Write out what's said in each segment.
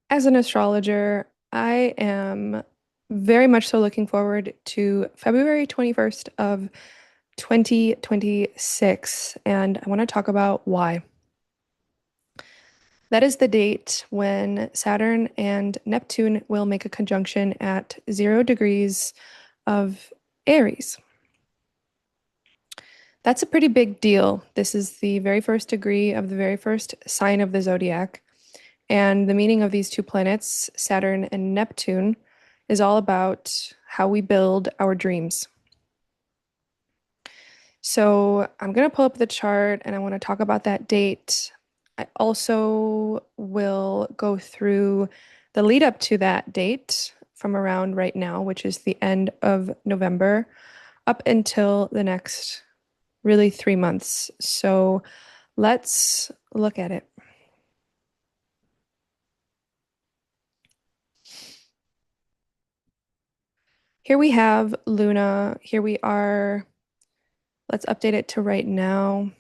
As an astrologer, I am very much so looking forward to February 21st of 2026, and I want to talk about why. That is the date when Saturn and Neptune will make a conjunction at 0 degrees of Aries. That's a pretty big deal. This is the very first degree of the very first sign of the zodiac. And the meaning of these two planets, Saturn and Neptune, is all about how we build our dreams. So I'm going to pull up the chart and I want to talk about that date. I also will go through the lead up to that date from around right now, which is the end of November, up until the next really 3 months. So let's look at it. Here we have Luna. Here we are. Let's update it to right now.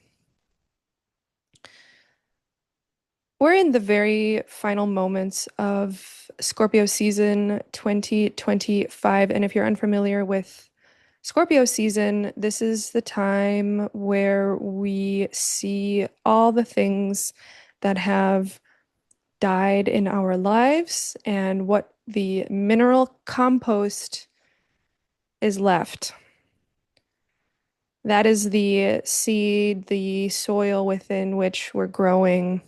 We're in the very final moments of Scorpio season 2025. And if you're unfamiliar with Scorpio season, this is the time where we see all the things that have died in our lives and what the mineral compost is left. That is the seed, the soil within which we're growing,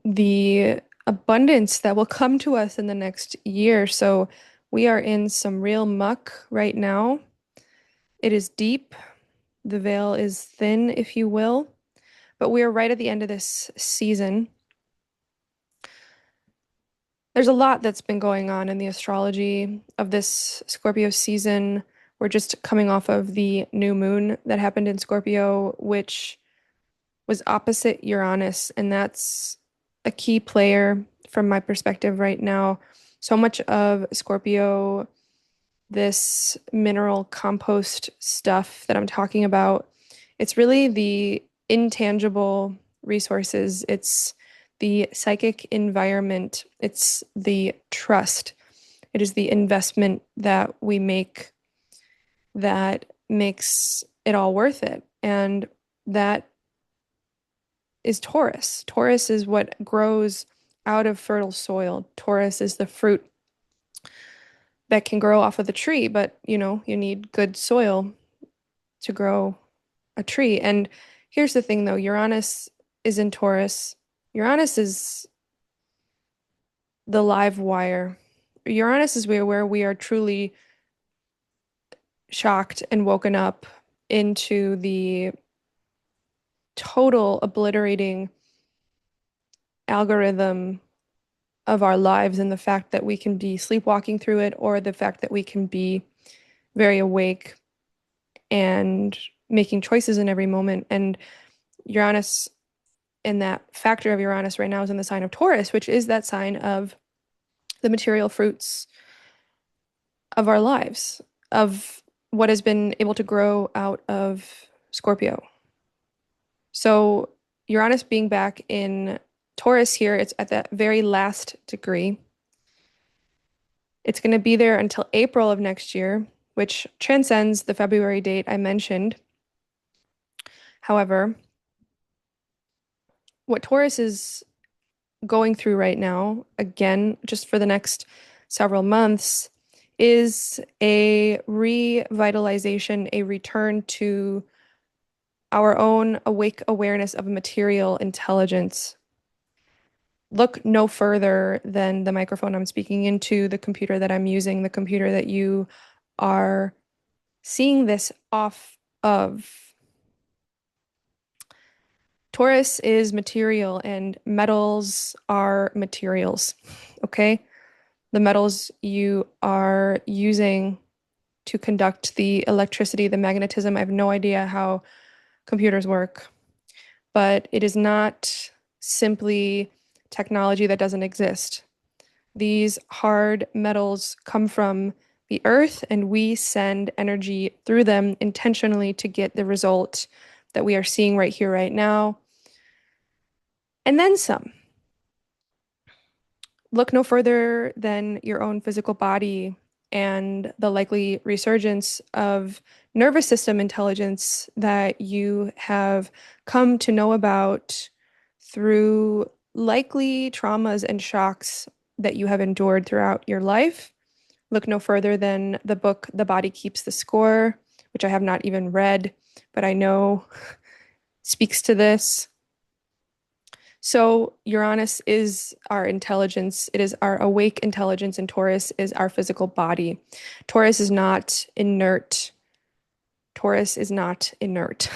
the abundance that will come to us in the next year. So we are in some real muck right now. It is deep. The veil is thin, if you will, but we are right at the end of this season. There's a lot that's been going on in the astrology of this Scorpio season. We're just coming off of the new moon that happened in Scorpio, which was opposite Uranus, and that's a key player from my perspective right now. So much of Scorpio, this mineral compost stuff that I'm talking about, it's really the intangible resources. It's the psychic environment. It's the trust. It is the investment that we make that makes it all worth it. And that is Taurus. Taurus is what grows out of fertile soil. Taurus is the fruit that can grow off of the tree, but you need good soil to grow a tree. And here's the thing though, Uranus is in Taurus. Uranus is the live wire. Uranus is where we are truly shocked and woken up into the total obliterating algorithm of our lives, and the fact that we can be sleepwalking through it, or the fact that we can be very awake and making choices in every moment. And Uranus, and that factor of Uranus right now, is in the sign of Taurus, which is that sign of the material fruits of our lives, of what has been able to grow out of Scorpio. So Uranus being back in Taurus here, it's at that very last degree. It's going to be there until April of next year, which transcends the February date I mentioned. However, what Taurus is going through right now, again, just for the next several months, is a revitalization, a return to our own awake awareness of material intelligence. Look no further than the microphone I'm speaking into, the computer that I'm using, the computer that you are seeing this off of. Taurus is material and metals are materials, okay? The metals you are using to conduct the electricity, the magnetism. I have no idea how computers work, but it is not simply technology that doesn't exist. These hard metals come from the earth, and we send energy through them intentionally to get the result that we are seeing right here, right now, and then some. look no further than your own physical body and the likely resurgence of nervous system intelligence that you have come to know about through likely traumas and shocks that you have endured throughout your life. Look no further than the book The Body Keeps the Score, which I have not even read, but I know speaks to this. So Uranus is our intelligence. It is our awake intelligence, and Taurus is our physical body. Taurus is not inert. Taurus is not inert.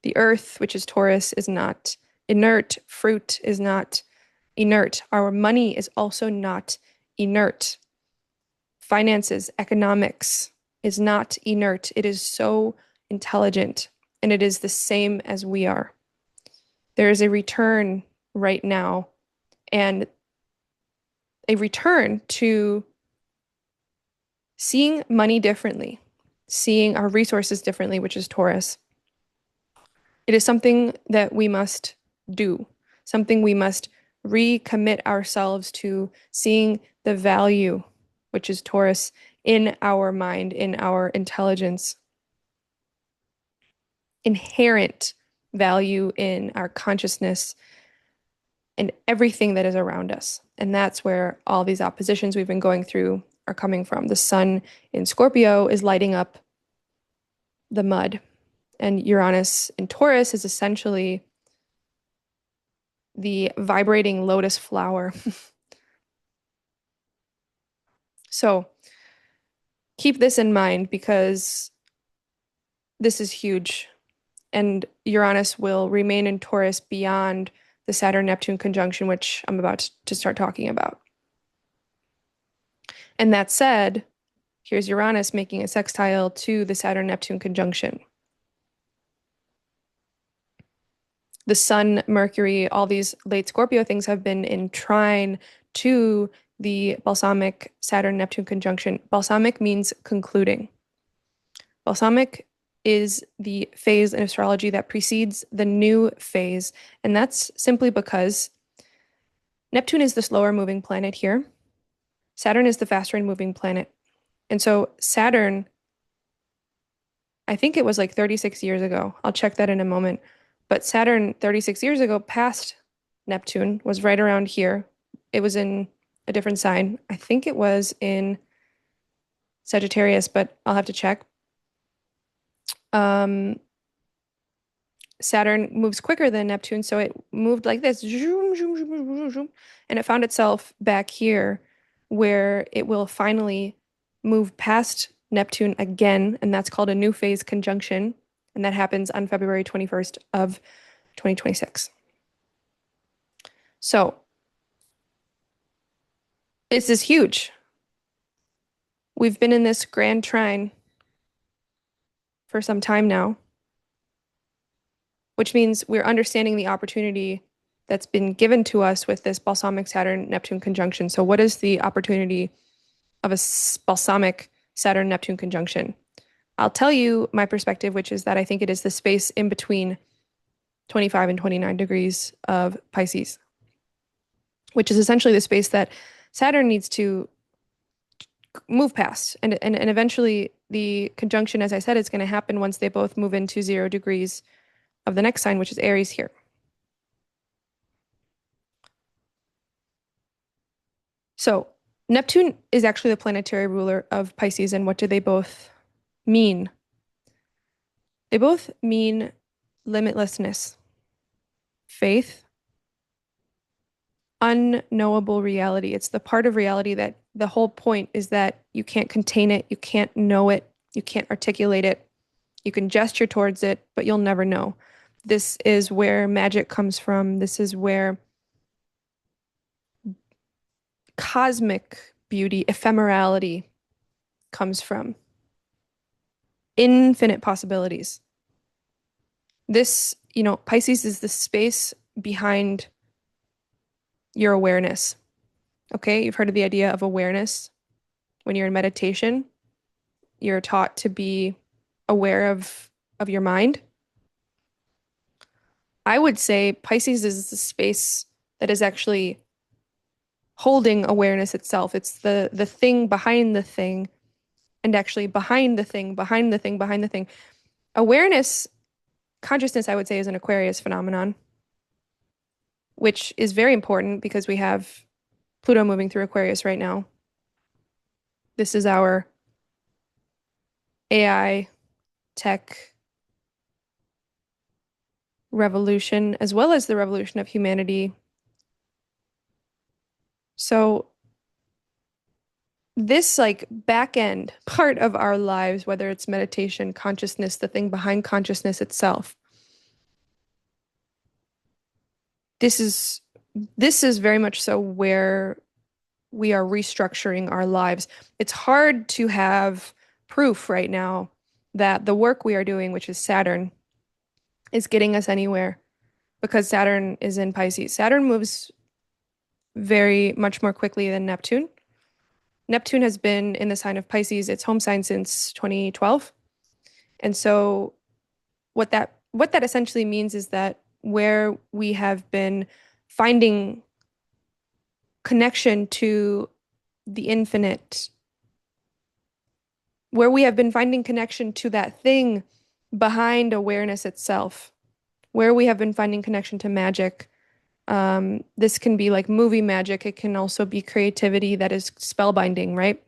The earth, which is Taurus, is not inert. Fruit is not inert. Our money is also not inert. Finances, economics is not inert. It is so intelligent, and it is the same as we are. There is a return right now, and a return to seeing money differently, seeing our resources differently, which is Taurus. It is something that we must do, something we must recommit ourselves to seeing the value, which is Taurus, in our mind, in our intelligence, inherent value in our consciousness and everything that is around us. And that's where all these oppositions we've been going through are coming from. The sun in Scorpio is lighting up the mud, and Uranus in Taurus is essentially the vibrating lotus flower. So keep this in mind because this is huge. And Uranus will remain in Taurus beyond the Saturn-Neptune conjunction, which I'm about to start talking about. And that said, here's Uranus making a sextile to the Saturn-Neptune conjunction. The Sun, Mercury, all these late Scorpio things have been in trine to the balsamic Saturn-Neptune conjunction. Balsamic means concluding. Balsamic is the phase in astrology that precedes the new phase, and that's simply because Neptune is the slower moving planet here. Saturn is the faster moving planet. And so Saturn, I think it was like 36 years ago. I'll check that in a moment. But Saturn 36 years ago passed Neptune, was right around here. It was in a different sign. I think it was in Sagittarius, but I'll have to check. Saturn moves quicker than Neptune, so it moved like this, and it found itself back here where it will finally move past Neptune again, and that's called a new phase conjunction, and that happens on February 21st of 2026. So this is huge. We've been in this grand trine for some time now, which means we're understanding the opportunity that's been given to us with this balsamic Saturn-Neptune conjunction. So what is the opportunity of a balsamic Saturn-Neptune conjunction? I'll tell you my perspective, which is that I think it is the space in between 25 and 29 degrees of Pisces, which is essentially the space that Saturn needs to move past. And eventually the conjunction, as I said, is going to happen once they both move into 0 degrees of the next sign, which is Aries here. So Neptune is actually the planetary ruler of Pisces. And what do they both mean? They both mean limitlessness, faith, unknowable reality. It's the part of reality that the whole point is that you can't contain it, you can't know it, you can't articulate it. You can gesture towards it, but you'll never know. This is where magic comes from. This is where cosmic beauty, ephemerality comes from. Infinite possibilities. This, Pisces is the space behind your awareness. Okay, you've heard of the idea of awareness. When you're in meditation, you're taught to be aware of your mind. I would say Pisces is the space that is actually holding awareness itself. It's the thing behind the thing, and actually behind the thing, behind the thing, behind the thing. Awareness, consciousness, I would say, is an Aquarius phenomenon, which is very important because we have Pluto moving through Aquarius right now. This is our AI tech revolution, as well as the revolution of humanity. So this like back end part of our lives, whether it's meditation, consciousness, the thing behind consciousness itself, this is this is very much so where we are restructuring our lives. It's hard to have proof right now that the work we are doing, which is Saturn, is getting us anywhere because Saturn is in Pisces. Saturn moves very much more quickly than Neptune. Neptune has been in the sign of Pisces, its home sign, since 2012. And so what that essentially means is that where we have been finding connection to the infinite, where we have been finding connection to that thing behind awareness itself, where we have been finding connection to magic. This can be like movie magic. It can also be creativity that is spellbinding, right?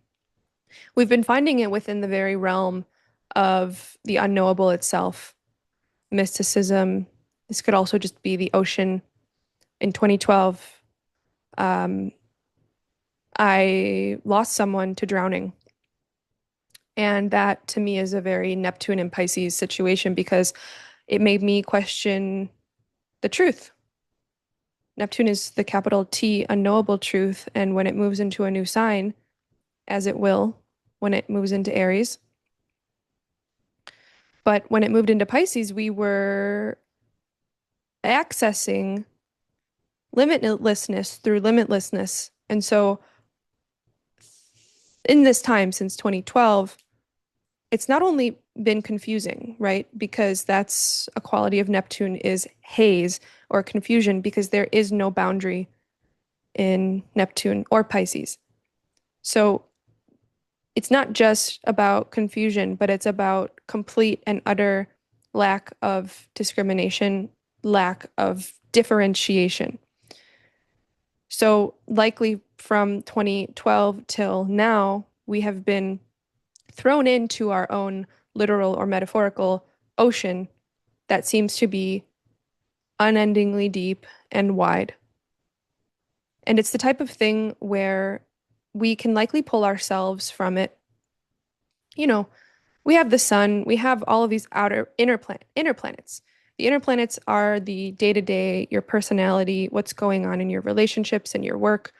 We've been finding it within the very realm of the unknowable itself, mysticism. This could also just be the ocean. In 2012, um, I lost someone to drowning. And that to me is a very Neptune and Pisces situation because it made me question the truth. Neptune is the capital T, unknowable truth. And when it moves into a new sign, as it will when it moves into Aries, but when it moved into Pisces, we were accessing limitlessness through limitlessness. And so in this time since 2012, it's not only been confusing, right? Because that's a quality of Neptune is haze or confusion because there is no boundary in Neptune or Pisces. So it's not just about confusion, but it's about complete and utter lack of discrimination, lack of differentiation. So likely from 2012 till now, we have been thrown into our own literal or metaphorical ocean that seems to be unendingly deep and wide. And it's the type of thing where we can likely pull ourselves from it. You know, we have the sun, we have all of these inner planets. The inner planets are the day-to-day, your personality, what's going on in your relationships and your work.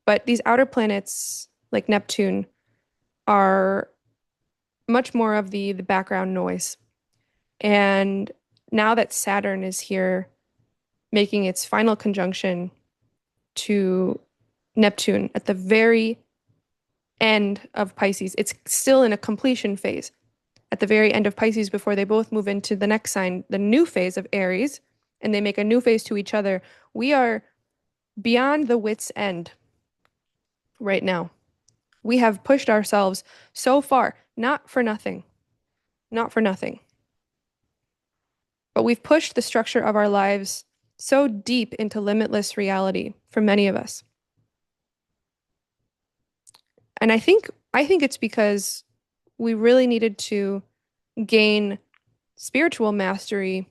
But these outer planets, like Neptune, are much more of the background noise. And now that Saturn is here making its final conjunction to Neptune at the very end of Pisces, it's still in a completion phase. At the very end of Pisces, before they both move into the next sign, the new phase of Aries, and they make a new phase to each other, we are beyond the wit's end right now. We have pushed ourselves so far, not for nothing, not for nothing. But we've pushed the structure of our lives so deep into limitless reality for many of us. And I think it's because we really needed to gain spiritual mastery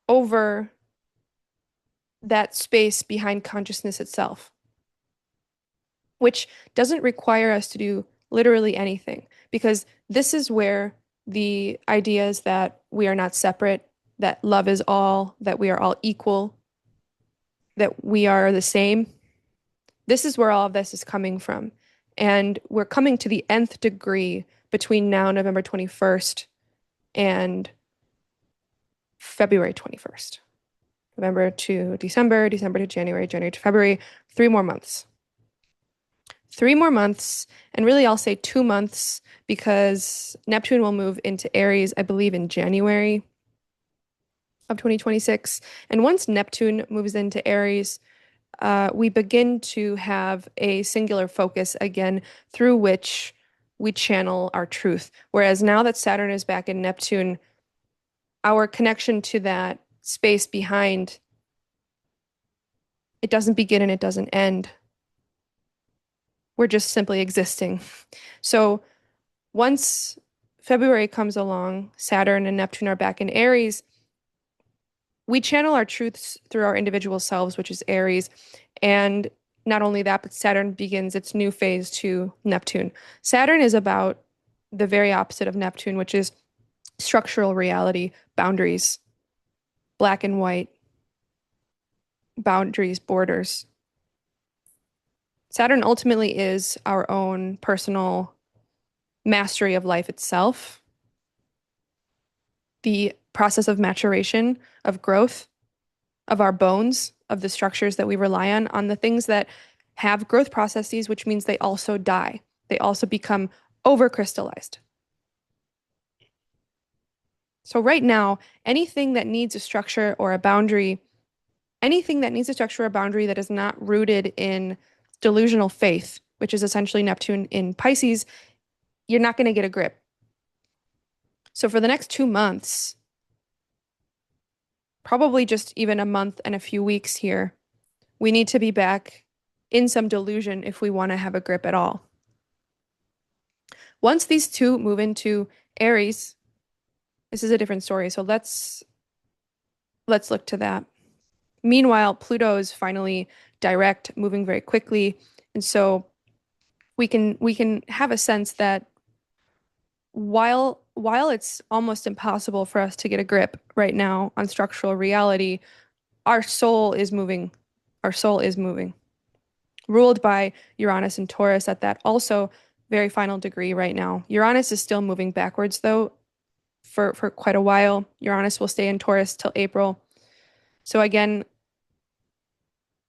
over that space behind consciousness itself, which doesn't require us to do literally anything, because this is where the ideas that we are not separate, that love is all, that we are all equal, that we are the same, this is where all of this is coming from. And we're coming to the nth degree between now, November 21st, and February 21st. November to December, December to January, January to February, 3 more months. 3 more months, and really I'll say 2 months because Neptune will move into Aries, I believe, in January of 2026. And once Neptune moves into Aries, we begin to have a singular focus again through which we channel our truth. Whereas now that Saturn is back in Neptune, our connection to that space behind, it doesn't begin and it doesn't end. We're just simply existing. So once February comes along, Saturn and Neptune are back in Aries. We channel our truths through our individual selves, which is Aries. And not only that, but Saturn begins its new phase to Neptune. Saturn is about the very opposite of Neptune, which is structural reality, boundaries, black and white, boundaries, borders. Saturn ultimately is our own personal mastery of life itself, the process of maturation, of growth, of our bones, of the structures that we rely on the things that have growth processes, which means they also die. They also become overcrystallized. So right now, anything that needs a structure or a boundary, anything that needs a structure or a boundary that is not rooted in delusional faith, which is essentially Neptune in Pisces, you're not going to get a grip. So for the next 2 months, probably just even a month and a few weeks here, we need to be back in some delusion if we want to have a grip at all. Once these two move into Aries, this is a different story. So let's look to that. Meanwhile, Pluto is finally direct, moving very quickly, and so we can have a sense that while it's almost impossible for us to get a grip right now on structural reality, our soul is moving. Our soul is moving, ruled by Uranus and Taurus at that also very final degree right now. Uranus is still moving backwards though for quite a while. Uranus will stay in Taurus till April. So again,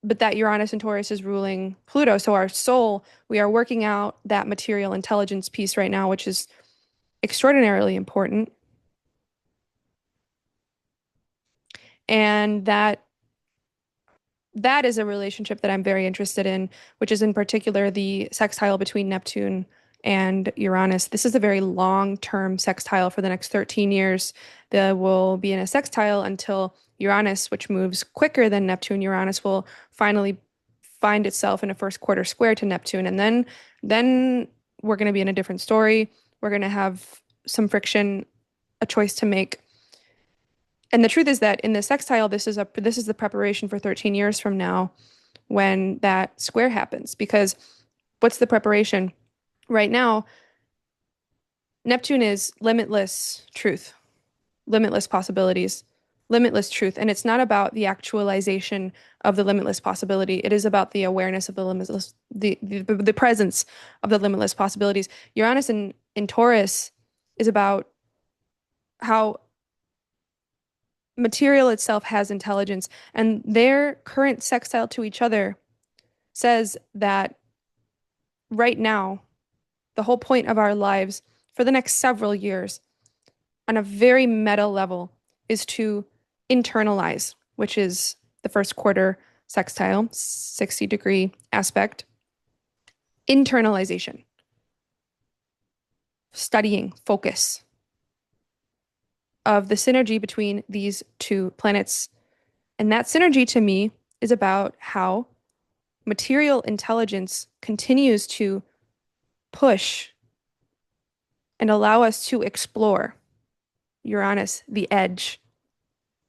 but that Uranus and Taurus is ruling Pluto. So our soul, we are working out that material intelligence piece right now, which is extraordinarily important. And that is a relationship that I'm very interested in, which is in particular the sextile between Neptune and Uranus. This is a very long-term sextile for the next 13 years. There will be in a sextile until Uranus, which moves quicker than Neptune. Uranus will finally find itself in a first quarter square to Neptune, and then we're going to be in a different story. We're going to have some friction, a choice to make. And the truth is that in the sextile, this is the preparation for 13 years from now when that square happens. Because what's the preparation? Right now, Neptune is limitless truth, limitless possibilities, limitless truth. And it's not about the actualization of the limitless possibility. It is about the awareness of the limitless, the presence of the limitless possibilities. Uranus in Taurus is about how material itself has intelligence, and their current sextile to each other says that right now, the whole point of our lives for the next several years, on a very meta level, is to internalize, which is the first quarter sextile, 60-degree aspect. Internalization, studying, focus of the synergy between these two planets. And that synergy to me is about how material intelligence continues to push and allow us to explore Uranus, the edge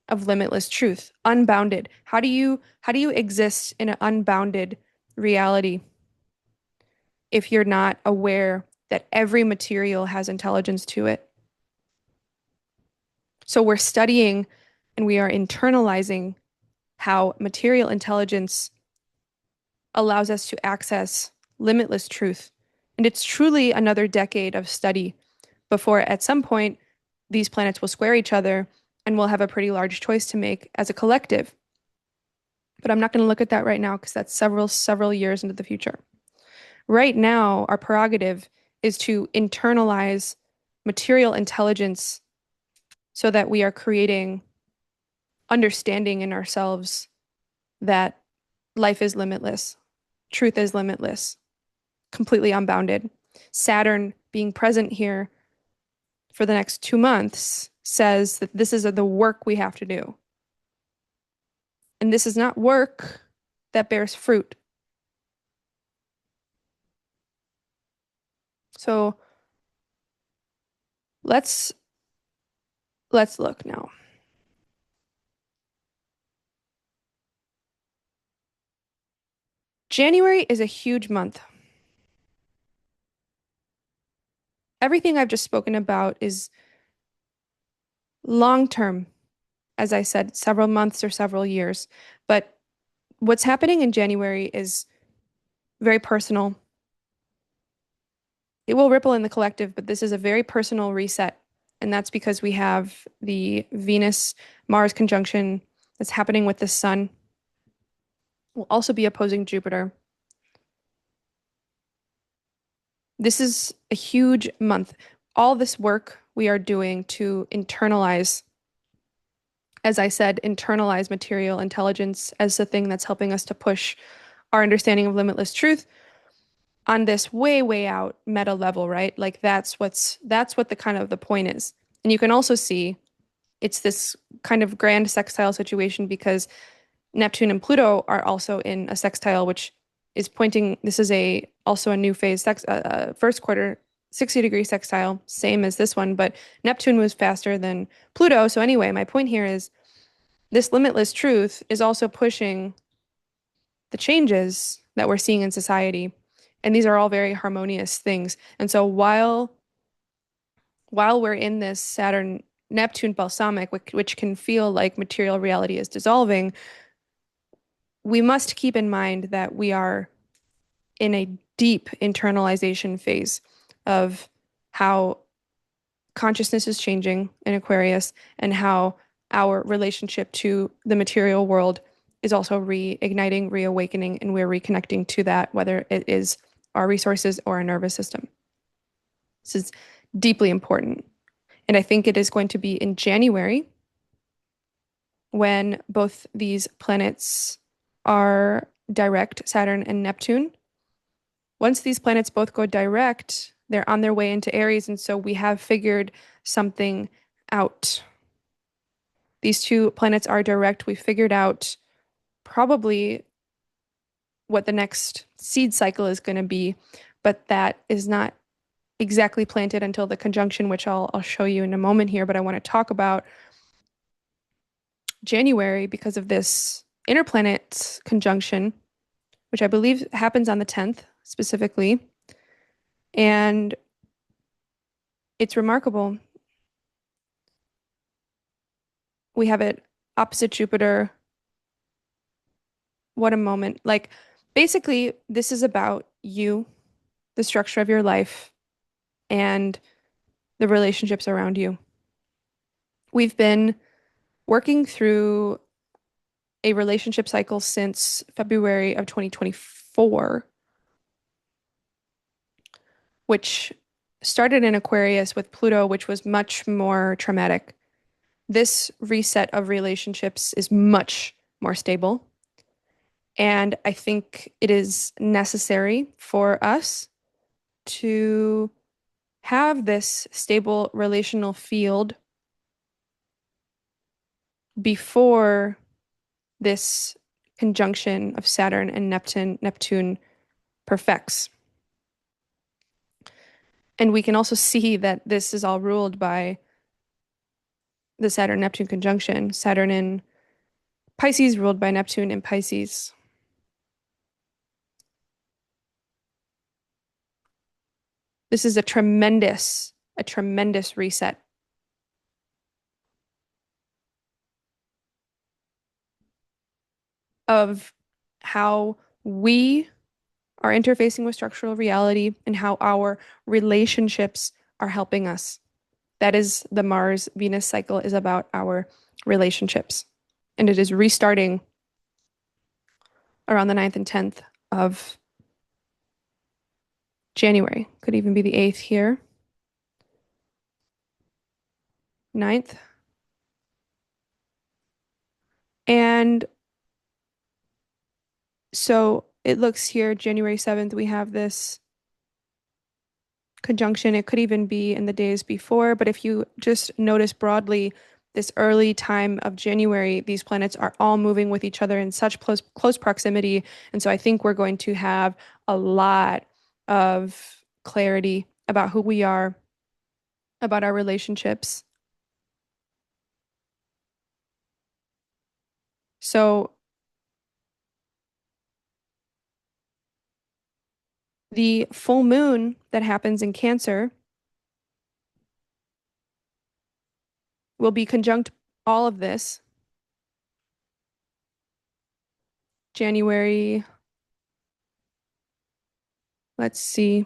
of limitless truth, unbounded. How do you exist in an unbounded reality if you're not aware that every material has intelligence to it? So we're studying and we are internalizing how material intelligence allows us to access limitless truth. And it's truly another decade of study before at some point these planets will square each other and we'll have a pretty large choice to make as a collective. But I'm not going to look at that right now because that's several years into the future. Right now, our prerogative is to internalize material intelligence so that we are creating understanding in ourselves that life is limitless, truth is limitless, completely unbounded. Saturn being present here for the next 2 months says that this is the work we have to do. And this is not work that bears fruit. So let's look now. January is a huge month. Everything I've just spoken about is long term, as I said, several months or several years. But what's happening in January is very personal. It will ripple in the collective, but this is a very personal reset. And that's because we have the Venus-Mars conjunction that's happening with the sun. Will also be opposing Jupiter. This is a huge month. All this work we are doing to internalize, as I said, internalize material intelligence as the thing that's helping us to push our understanding of limitless truth on this way, way out meta level, right? Like that's what the kind of the point is. And you can also see it's this kind of grand sextile situation because Neptune and Pluto are also in a sextile, which is pointing, this is a also a new phase, first quarter 60-degree sextile, same as this one, but Neptune was faster than Pluto. So anyway, my point here is this limitless truth is also pushing the changes that we're seeing in society. And these are all very harmonious things. And so while we're in this Saturn Neptune balsamic, which can feel like material reality is dissolving, we must keep in mind that we are in a deep internalization phase of how consciousness is changing in Aquarius and how our relationship to the material world is also reigniting, reawakening, and we're reconnecting to that, whether it is our resources or our nervous system. This is deeply important. And I think it is going to be in January when both these planets are direct, Saturn and Neptune. Once these planets both go direct, they're on their way into Aries. And so we have figured something out. These two planets are direct. We figured out probably what the next seed cycle is going to be, but that is not exactly planted until the conjunction, which I'll show you in a moment here. But I want to talk about January because of this interplanet conjunction, which I believe happens on the 10th specifically. And it's remarkable. We have it opposite Jupiter. What a moment. Like, basically, this is about you, the structure of your life, and the relationships around you. We've been working through a relationship cycle since February of 2024, which started in Aquarius with Pluto, which was much more traumatic. This reset of relationships is much more stable. And I think it is necessary for us to have this stable relational field before this conjunction of Saturn and Neptune perfects. And we can also see that this is all ruled by the Saturn-Neptune conjunction. Saturn in Pisces ruled by Neptune in Pisces. This is a tremendous reset. Of how we are interfacing with structural reality and how our relationships are helping us. That is the Mars Venus cycle is about our relationships. And it is restarting around the 9th and 10th of January. Could even be the 8th here. 9th. And So it looks here, January 7th, we have this conjunction. It could even be in the days before, but if you just notice broadly, this early time of January, these planets are all moving with each other in such close proximity. And so I think we're going to have a lot of clarity about who we are, about our relationships. So the full moon that happens in Cancer will be conjunct all of this January, let's see,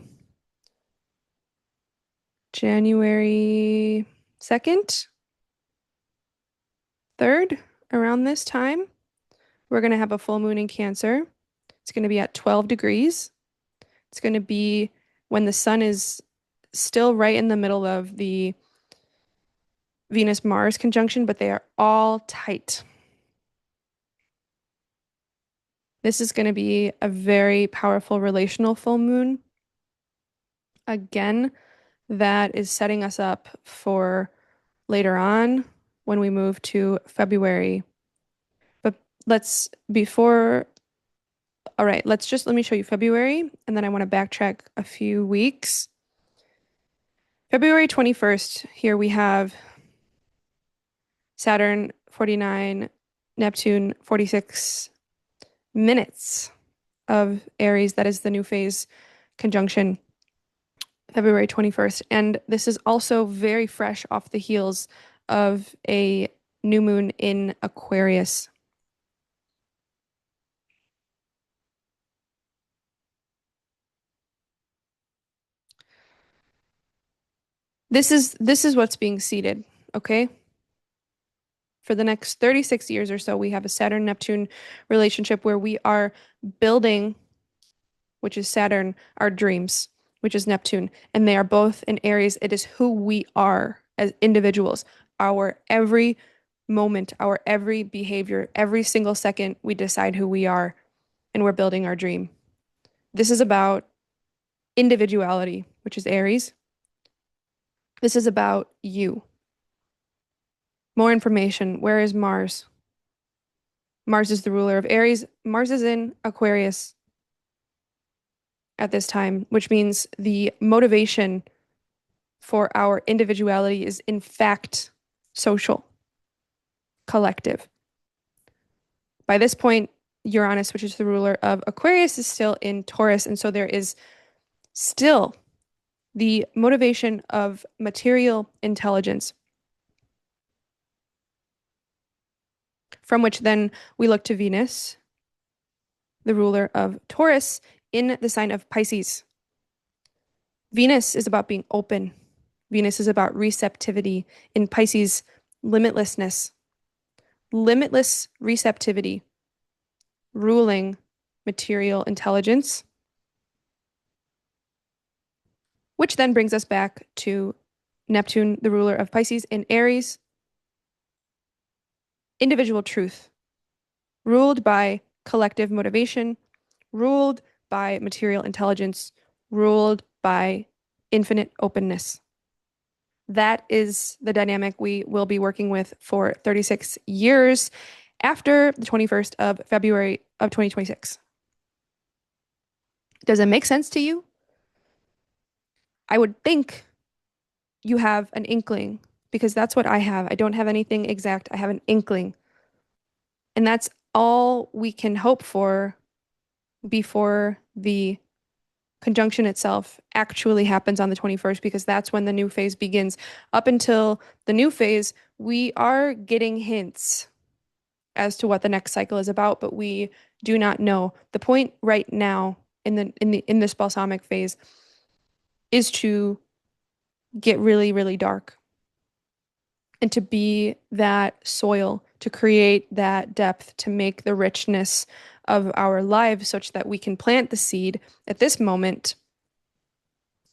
January 2nd, 3rd, around this time. We're going to have a full moon in Cancer. It's going to be at 12 degrees. It's going to be when the sun is still right in the middle of the Venus-Mars conjunction, but they are all tight. This is going to be a very powerful relational full moon. Again, that is setting us up for later on when we move to February. But before, all right, let me show you February, and then I want to backtrack a few weeks. February 21st, here we have Saturn 49, Neptune 46 minutes of Aries. That is the new phase conjunction, February 21st. And this is also very fresh off the heels of a new moon in Aquarius. This is what's being seeded, okay? For the next 36 years or so, we have a Saturn-Neptune relationship where we are building, which is Saturn, our dreams, which is Neptune, and they are both in Aries. It is who we are as individuals. Our every moment, our every behavior, every single second, we decide who we are, and we're building our dream. This is about individuality, which is Aries. This is about you. More information. Where is Mars? Mars is the ruler of Aries. Mars is in Aquarius at this time, which means the motivation for our individuality is, in fact, social, collective. By this point, Uranus, which is the ruler of Aquarius, is still in Taurus. And so there is still the motivation of material intelligence, from which then we look to Venus, the ruler of Taurus, in the sign of Pisces. Venus is about being open. Venus is about receptivity. In Pisces, limitlessness, limitless receptivity, ruling material intelligence, which then brings us back to Neptune, the ruler of Pisces, in Aries, individual truth, ruled by collective motivation, ruled by material intelligence, ruled by infinite openness. That is the dynamic we will be working with for 36 years after the 21st of February of 2026. Does it make sense to you? I would think you have an inkling because that's what I have. I don't have anything exact. I have an inkling. And that's all we can hope for before the conjunction itself actually happens on the 21st, because that's when the new phase begins. Up until the new phase, we are getting hints as to what the next cycle is about, but we do not know. The point right now in this balsamic phase is to get really, really dark and to be that soil, to create that depth, to make the richness of our lives such that we can plant the seed at this moment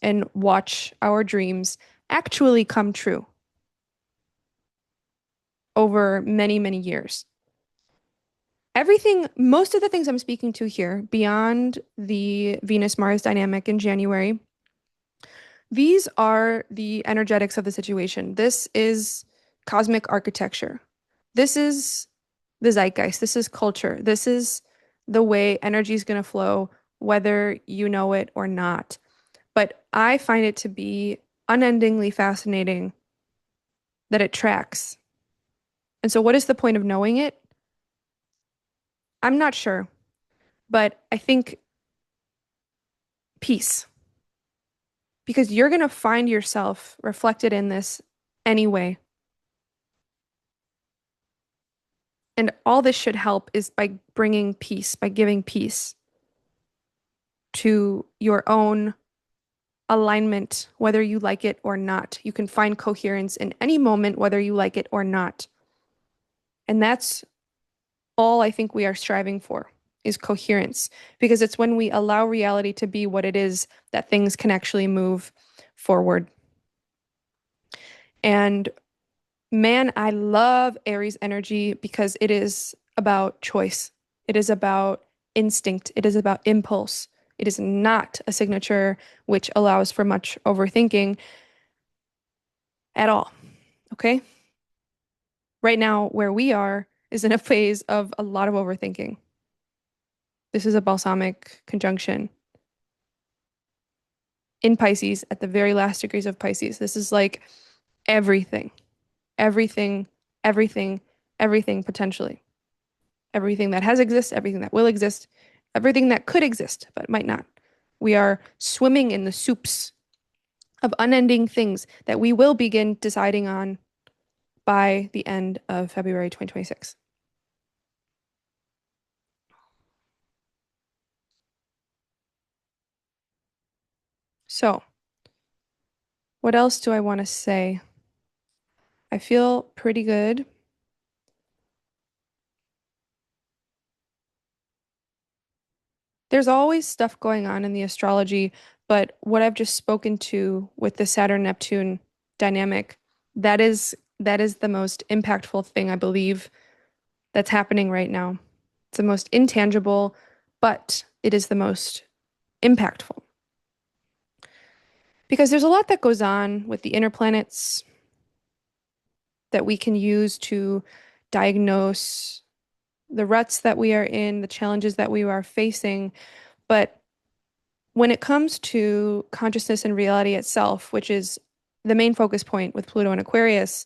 and watch our dreams actually come true over many, many years. Everything, most of the things I'm speaking to here, beyond the Venus-Mars dynamic in January, these are the energetics of the situation. This is cosmic architecture. This is the zeitgeist. This is culture. This is the way energy is going to flow, whether you know it or not. But I find it to be unendingly fascinating that it tracks. And so, what is the point of knowing it? I'm not sure, but I think peace, because you're going to find yourself reflected in this anyway. And all this should help is by bringing peace, by giving peace to your own alignment, whether you like it or not. You can find coherence in any moment, whether you like it or not. And that's all I think we are striving for is coherence, because it's when we allow reality to be what it is that things can actually move forward. And man, I love Aries energy because it is about choice. It is about instinct. It is about impulse. It is not a signature which allows for much overthinking at all. Okay? Right now, where we are is in a phase of a lot of overthinking. This is a balsamic conjunction in Pisces at the very last degrees of Pisces. This is like everything, everything, everything, everything potentially. Everything that has exists, everything that will exist, everything that could exist but might not. We are swimming in the soups of unending things that we will begin deciding on by the end of February 2026. So, what else do I want to say? I feel pretty good. There's always stuff going on in the astrology, but what I've just spoken to with the Saturn Neptune dynamic, that is the most impactful thing I believe that's happening right now. It's the most intangible, but it is the most impactful. Because there's a lot that goes on with the inner planets that we can use to diagnose the ruts that we are in, the challenges that we are facing. But when it comes to consciousness and reality itself, which is the main focus point with Pluto and Aquarius,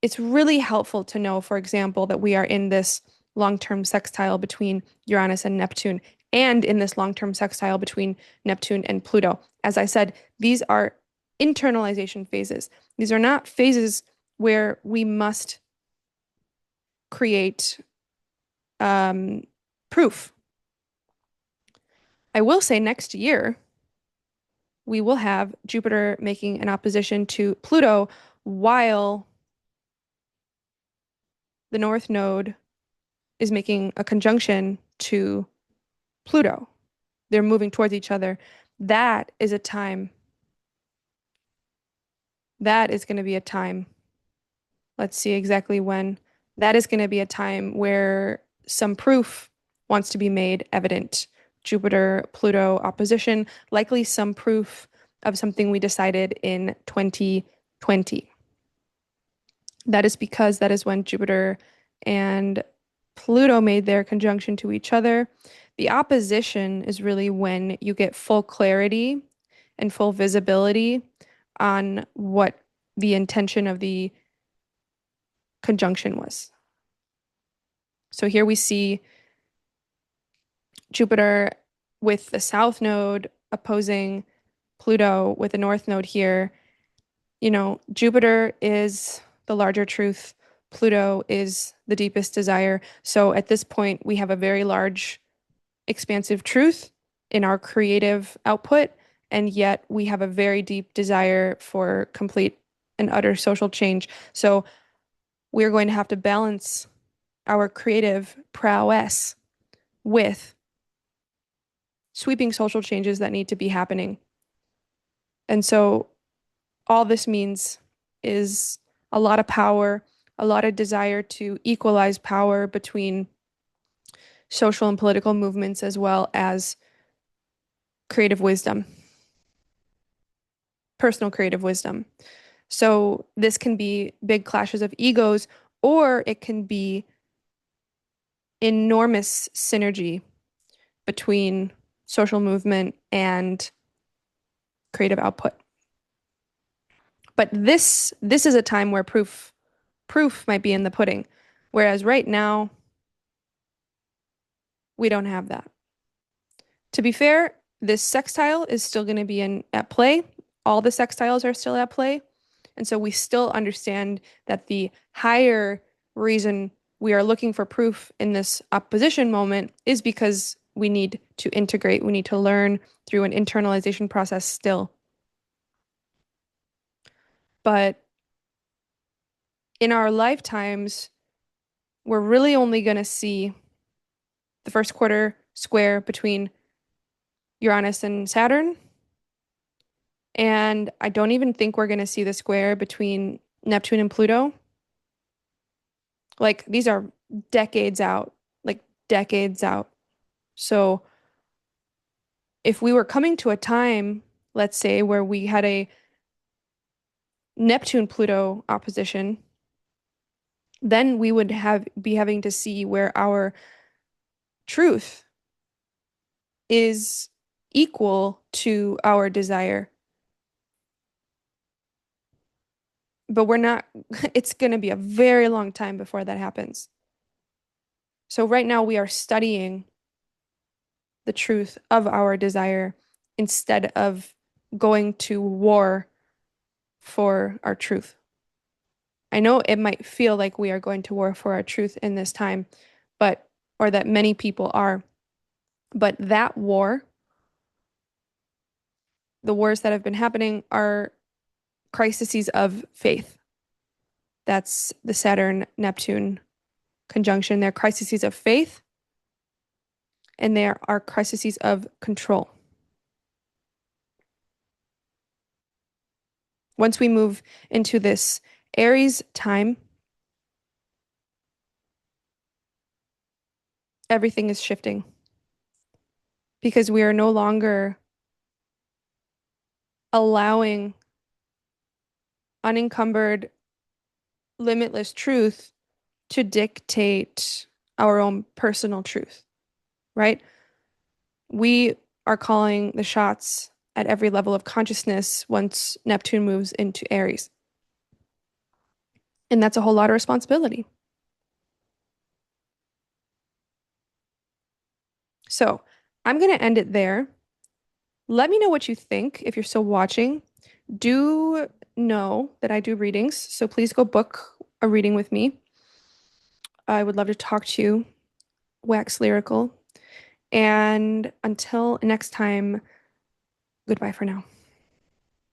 it's really helpful to know, for example, that we are in this long-term sextile between Uranus and Neptune, and in this long-term sextile between Neptune and Pluto. As I said, these are internalization phases. These are not phases where we must create proof. I will say next year, we will have Jupiter making an opposition to Pluto while the North Node is making a conjunction to Pluto. They're moving towards each other. That is a time. That is going to be a time. Let's see exactly when. That is going to be a time where some proof wants to be made evident. Jupiter Pluto opposition, likely some proof of something we decided in 2020. That is because that is when Jupiter and Pluto made their conjunction to each other. The opposition is really when you get full clarity and full visibility on what the intention of the conjunction was. So here we see Jupiter with the south node opposing Pluto with the north node here. You know, Jupiter is the larger truth. Pluto is the deepest desire. So at this point, we have a very large, expansive truth in our creative output, and yet we have a very deep desire for complete and utter social change. So we're going to have to balance our creative prowess with sweeping social changes that need to be happening. And so all this means is a lot of power, a lot of desire to equalize power between social and political movements as well as creative wisdom, personal creative wisdom. So this can be big clashes of egos, or it can be enormous synergy between social movement and creative output. But this is a time where proof might be in the pudding. Whereas right now, we don't have that. To be fair, this sextile is still going to be in at play. All the sextiles are still at play. And so we still understand that the higher reason we are looking for proof in this opposition moment is because we need to integrate, we need to learn through an internalization process still. But in our lifetimes, we're really only going to see the first quarter square between Uranus and Saturn. And I don't even think we're going to see the square between Neptune and Pluto. Like these are decades out, like decades out. So if we were coming to a time, let's say, where we had a Neptune-Pluto opposition, then we would have be having to see where our truth is equal to our desire. But we're not, it's going to be a very long time before that happens. So right now we are studying the truth of our desire instead of going to war for our truth. I know it might feel like we are going to war for our truth in this time, but, or that many people are, but that war, the wars that have been happening are crises of faith. That's the Saturn Neptune conjunction. They're crises of faith and there are crises of control. Once we move into this Aries time, everything is shifting because we are no longer allowing unencumbered, limitless truth to dictate our own personal truth, right? We are calling the shots at every level of consciousness once Neptune moves into Aries. And that's a whole lot of responsibility. So I'm going to end it there. Let me know what you think if you're still watching. Do know that I do readings, so please go book a reading with me. I would love to talk to you. Wax lyrical. And until next time, goodbye for now.